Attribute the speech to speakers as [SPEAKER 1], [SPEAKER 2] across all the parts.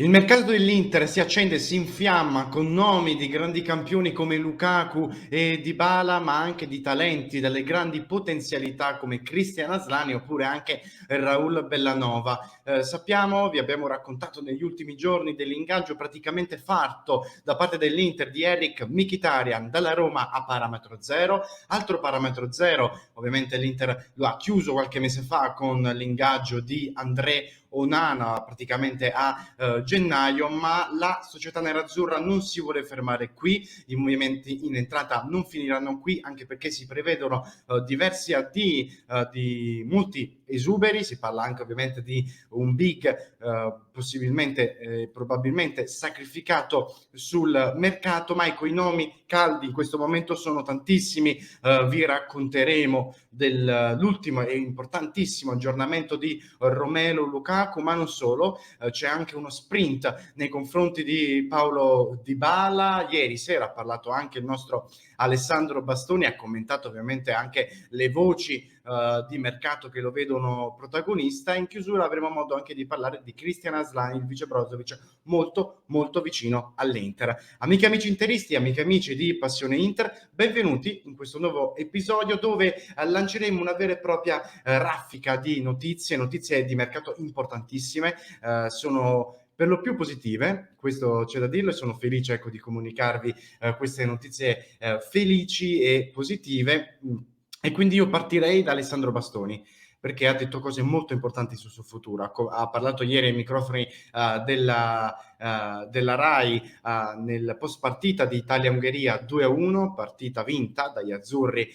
[SPEAKER 1] Il mercato dell'Inter si accende e si infiamma con nomi di grandi campioni come Lukaku e Dybala, ma anche di talenti dalle grandi potenzialità come Christian Aslani oppure anche Raul Bellanova. Sappiamo, vi abbiamo raccontato negli ultimi giorni dell'ingaggio praticamente fatto da parte dell'Inter di Eric Mkhitaryan dalla Roma a parametro zero. Altro parametro zero, ovviamente l'Inter lo ha chiuso qualche mese fa con l'ingaggio di André Onana praticamente a gennaio, ma la società nerazzurra non si vuole fermare qui, i movimenti in entrata non finiranno qui, anche perché si prevedono diversi addii di molti esuberi, si parla anche ovviamente di un big possibilmente probabilmente sacrificato sul mercato, ma ecco i nomi caldi in questo momento sono tantissimi. Vi racconteremo dell'ultimo e importantissimo aggiornamento di Romelu Lukaku, ma non solo, c'è anche uno sprint nei confronti di Paulo Dybala. Ieri sera ha parlato anche il nostro Alessandro Bastoni, ha commentato ovviamente anche le voci di mercato che lo vedono protagonista. In chiusura avremo modo anche di parlare di Christian Aslani, il vice Brozovic, molto molto vicino all'Inter. Amiche e amici interisti, amiche e amici di Passione Inter, benvenuti in questo nuovo episodio dove lanceremo una vera e propria raffica di notizie di mercato importantissime. Sono per lo più positive, questo c'è da dirlo, e sono felice ecco, di comunicarvi queste notizie felici e positive. E quindi io partirei da Alessandro Bastoni, perché ha detto cose molto importanti sul suo futuro. Ha parlato ieri ai microfoni della RAI nel post partita di Italia-Ungheria 2-1, partita vinta dagli azzurri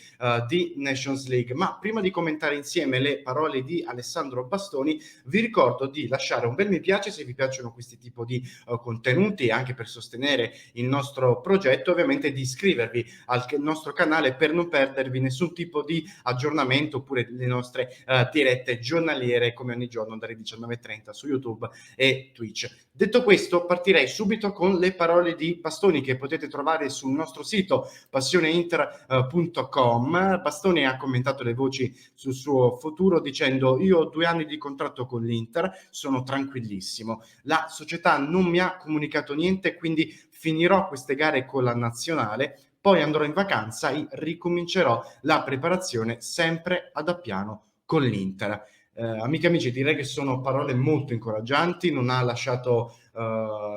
[SPEAKER 1] di Nations League. Ma prima di commentare insieme le parole di Alessandro Bastoni, vi ricordo di lasciare un bel mi piace se vi piacciono questi tipi di contenuti, anche per sostenere il nostro progetto, ovviamente di iscrivervi al nostro canale per non perdervi nessun tipo di aggiornamento oppure le nostre dirette giornaliere come ogni giorno dalle 19:30 su YouTube e Twitch. Detto questo, partirei subito con le parole di Bastoni che potete trovare sul nostro sito passioneinter.com. Bastoni ha commentato le voci sul suo futuro dicendo: io ho 2 anni di contratto con l'Inter, sono tranquillissimo, la società non mi ha comunicato niente, quindi finirò queste gare con la nazionale, poi andrò in vacanza e ricomincerò la preparazione sempre ad Appiano con l'Inter. Amiche e amici, direi che sono parole molto incoraggianti, non ha lasciato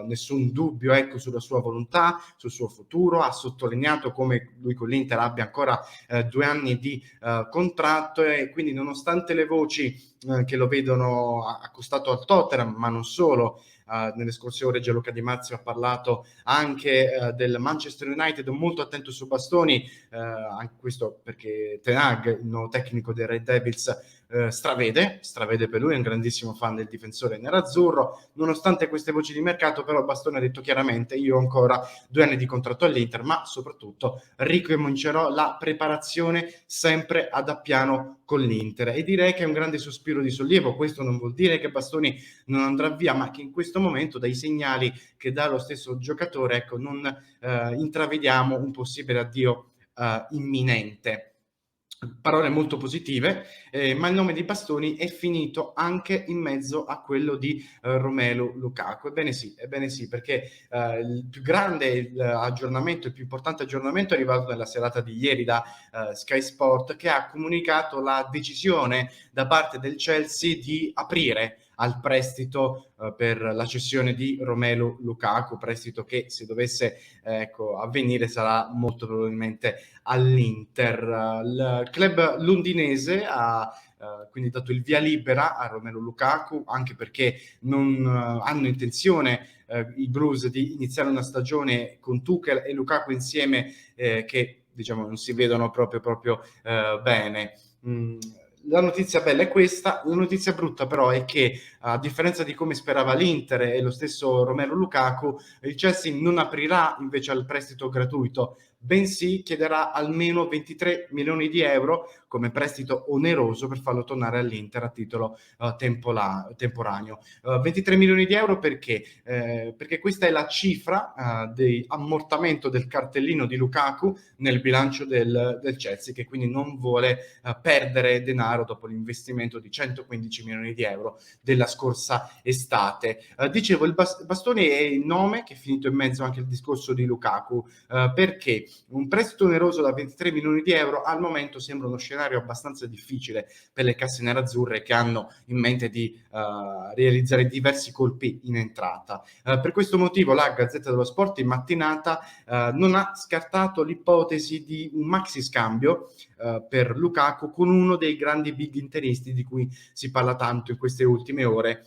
[SPEAKER 1] nessun dubbio ecco, sulla sua volontà, sul suo futuro, ha sottolineato come lui con l'Inter abbia ancora 2 anni di contratto, e quindi nonostante le voci che lo vedono accostato al Tottenham, ma non solo, nelle scorse ore Gianluca Di Marzio ha parlato anche del Manchester United, molto attento su Bastoni, anche questo perché Ten Hag, il nuovo tecnico dei Red Devils, stravede per lui, è un grandissimo fan del difensore nerazzurro. Nonostante queste voci di mercato, però Bastoni ha detto chiaramente: io ho ancora 2 anni di contratto all'Inter, ma soprattutto ricomincerò la preparazione sempre ad Appiano con l'Inter. E direi che è un grande sospiro di sollievo. Questo non vuol dire che Bastoni non andrà via, ma che in questo momento, dai segnali che dà lo stesso giocatore, ecco, non intravediamo un possibile addio imminente. Parole molto positive, ma il nome di Bastoni è finito anche in mezzo a quello di Romelu Lukaku. Ebbene sì, perché il più grande aggiornamento, il più importante aggiornamento è arrivato nella serata di ieri da Sky Sport, che ha comunicato la decisione da parte del Chelsea di aprire al prestito per la cessione di Romelu Lukaku, prestito che se dovesse avvenire sarà molto probabilmente all'Inter. Il club londinese ha quindi dato il via libera a Romelu Lukaku, anche perché non hanno intenzione i Blues di iniziare una stagione con Tuchel e Lukaku insieme che diciamo non si vedono proprio bene. La notizia bella è questa, la notizia brutta però è che a differenza di come sperava l'Inter e lo stesso Romelu Lukaku, il Chelsea non aprirà invece al prestito gratuito bensì chiederà almeno 23 milioni di euro come prestito oneroso per farlo tornare all'Inter a titolo temporaneo. 23 milioni di euro perché? Perché questa è la cifra di ammortamento del cartellino di Lukaku nel bilancio del Chelsea, che quindi non vuole perdere denaro dopo l'investimento di 115 milioni di euro della scorsa estate. Dicevo, il Bastoni è il nome che è finito in mezzo anche al discorso di Lukaku, perché un prestito oneroso da 23 milioni di euro al momento sembra uno scenario abbastanza difficile per le casse nerazzurre, che hanno in mente di realizzare diversi colpi in entrata. Per questo motivo la Gazzetta dello Sport in mattinata non ha scartato l'ipotesi di un maxi scambio per Lukaku con uno dei grandi big interisti di cui si parla tanto in queste ultime ore,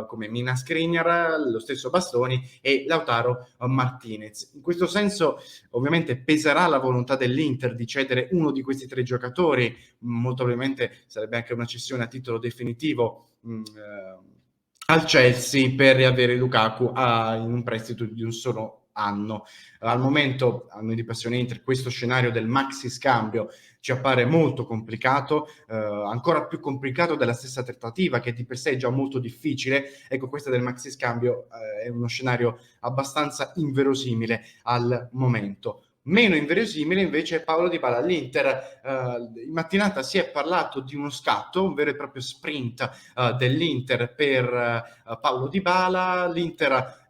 [SPEAKER 1] come Mina Skriniar, lo stesso Bastoni e Lautaro Martinez. In questo senso ovviamente peserà la volontà dell'Inter di cedere uno di questi tre giocatori, molto probabilmente sarebbe anche una cessione a titolo definitivo al Chelsea per riavere Lukaku in un prestito di un solo anno. Al momento, a noi di Passione Inter, questo scenario del maxi scambio ci appare molto complicato, ancora più complicato della stessa trattativa, che di per sé è già molto difficile. Ecco, questa del maxi scambio è uno scenario abbastanza inverosimile al momento. Meno inverosimile invece è Paulo Dybala all'Inter. In mattinata si è parlato di uno scatto, un vero e proprio sprint dell'Inter per Paulo Dybala.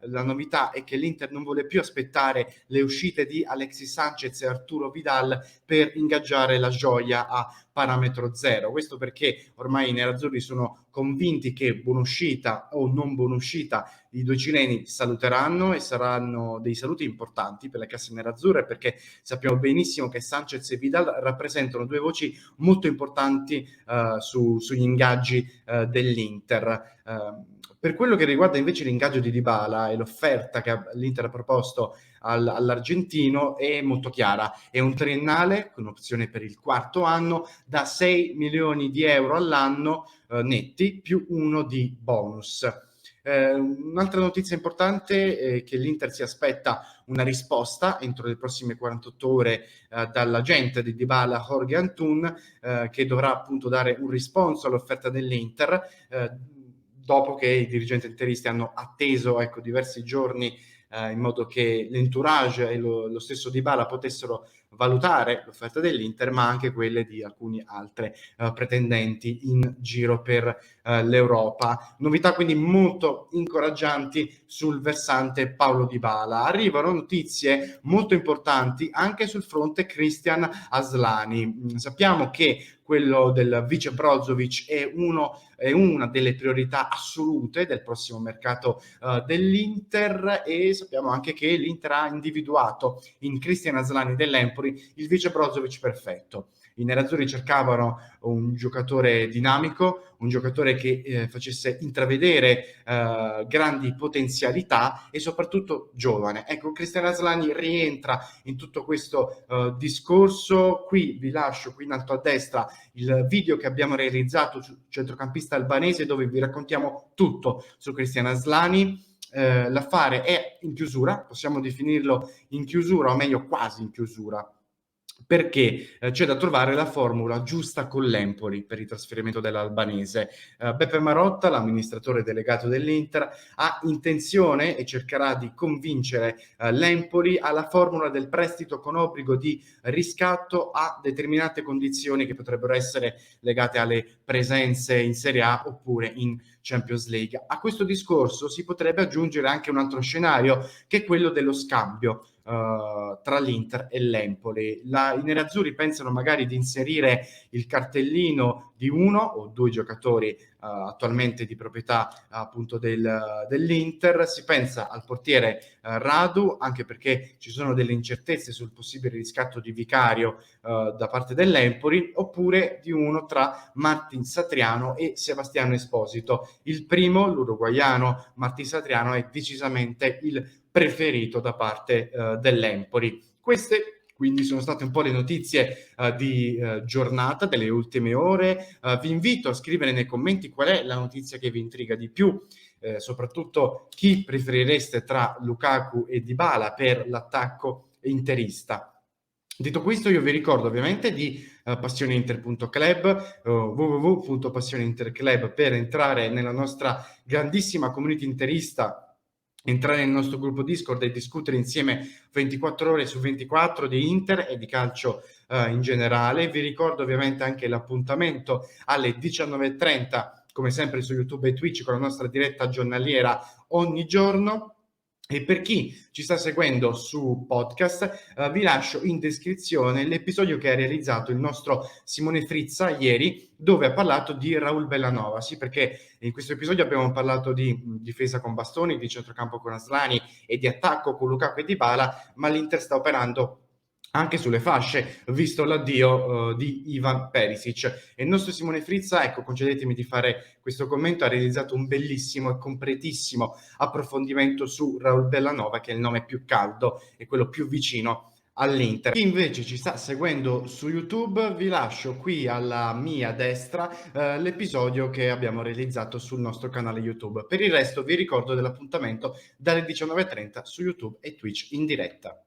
[SPEAKER 1] La novità è che l'Inter non vuole più aspettare le uscite di Alexis Sanchez e Arturo Vidal per ingaggiare la gioia a parametro zero. Questo perché ormai i nerazzurri sono convinti che buonuscita o non buonuscita i due cileni saluteranno, e saranno dei saluti importanti per le casse nerazzurre, perché sappiamo benissimo che Sanchez e Vidal rappresentano due voci molto importanti sugli ingaggi dell'Inter. Per quello che riguarda invece l'ingaggio di Dybala e l'offerta che l'Inter ha proposto all'argentino è molto chiara. È un triennale con opzione per il quarto anno da 6 milioni di euro all'anno netti, più uno di bonus. Un'altra notizia importante è che l'Inter si aspetta una risposta entro le prossime 48 ore dall'agente di Dybala, Jorge Antun, che dovrà appunto dare un risponso all'offerta dell'Inter, dopo che i dirigenti interisti hanno atteso diversi giorni in modo che l'entourage e lo stesso Dybala potessero valutare l'offerta dell'Inter, ma anche quelle di alcuni altri pretendenti in giro per l'Europa. Novità quindi molto incoraggianti sul versante Paulo Dybala. Arrivano notizie molto importanti anche sul fronte Christian Aslani. Sappiamo che quello del vice Brozovic è una delle priorità assolute del prossimo mercato dell'Inter, e sappiamo anche che l'Inter ha individuato in Christian Aslani dell'Empoli il vice Brozovic perfetto. I nerazzurri cercavano un giocatore dinamico, un giocatore che facesse intravedere grandi potenzialità e soprattutto giovane. Ecco, Christian Aslani rientra in tutto questo discorso. Qui vi lascio qui in alto a destra il video che abbiamo realizzato sul centrocampista albanese, dove vi raccontiamo tutto su Christian Aslani. L'affare è in chiusura, possiamo definirlo in chiusura, o meglio quasi in chiusura, perché c'è da trovare la formula giusta con l'Empoli per il trasferimento dell'albanese. Beppe Marotta, l'amministratore delegato dell'Inter, ha intenzione e cercherà di convincere l'Empoli alla formula del prestito con obbligo di riscatto a determinate condizioni che potrebbero essere legate alle presenze in Serie A oppure in Champions League. A questo discorso si potrebbe aggiungere anche un altro scenario, che è quello dello scambio tra l'Inter e l'Empoli. I nerazzurri pensano magari di inserire il cartellino di uno o due giocatori attualmente di proprietà appunto dell'Inter. Si pensa al portiere Radu, anche perché ci sono delle incertezze sul possibile riscatto di Vicario da parte dell'Empoli, oppure di uno tra Martin Satriano e Sebastiano Esposito. Il primo, l'uruguaiano Martin Satriano, è decisamente il preferito da parte dell'Empoli. Queste quindi sono state un po' le notizie di giornata delle ultime ore. Vi invito a scrivere nei commenti qual è la notizia che vi intriga di più, soprattutto chi preferireste tra Lukaku e Dybala per l'attacco interista. Detto questo, io vi ricordo ovviamente di passioneinter.club, www.passioneinterclub per entrare nella nostra grandissima community interista, entrare nel nostro gruppo Discord e discutere insieme 24 ore su 24 di Inter e di calcio in generale. Vi ricordo ovviamente anche l'appuntamento alle 19:30, come sempre su YouTube e Twitch, con la nostra diretta giornaliera ogni giorno. E per chi ci sta seguendo su podcast, vi lascio in descrizione l'episodio che ha realizzato il nostro Simone Frizza ieri, dove ha parlato di Raul Bellanova. Sì, perché in questo episodio abbiamo parlato di difesa con bastoni, di centrocampo con Aslani e di attacco con Lukaku e Dybala, ma l'Inter sta operando anche sulle fasce, visto l'addio di Ivan Perisic. E il nostro Simone Frizza, ecco, concedetemi di fare questo commento, ha realizzato un bellissimo e completissimo approfondimento su Raul Bellanova, che è il nome più caldo e quello più vicino all'Inter. Chi invece ci sta seguendo su YouTube, vi lascio qui alla mia destra l'episodio che abbiamo realizzato sul nostro canale YouTube. Per il resto vi ricordo dell'appuntamento dalle 19:30 su YouTube e Twitch in diretta.